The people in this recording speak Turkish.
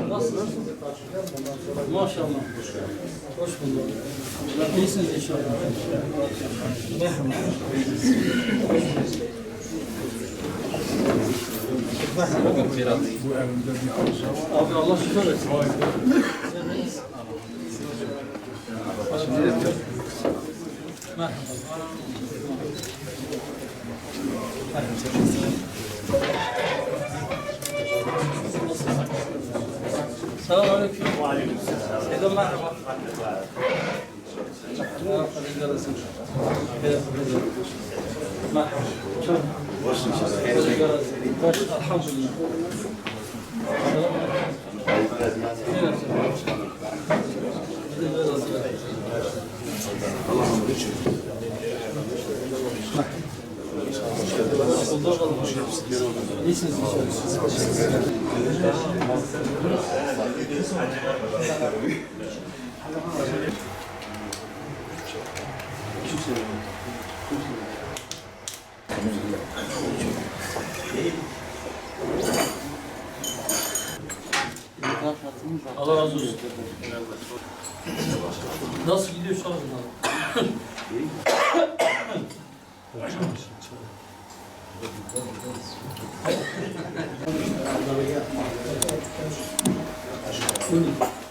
Nasılsınız? Maşallah. Hoş bulduk. İyisiniz inşallah. Abi Allah şükür etsin. Merhaba. Selamünaleyküm. Aleyküm. Merhaba. Elhamdülillah. İyisiniz inşallah. Allah razı olsun. Nasıl gidiyor şu anda? Buyurun.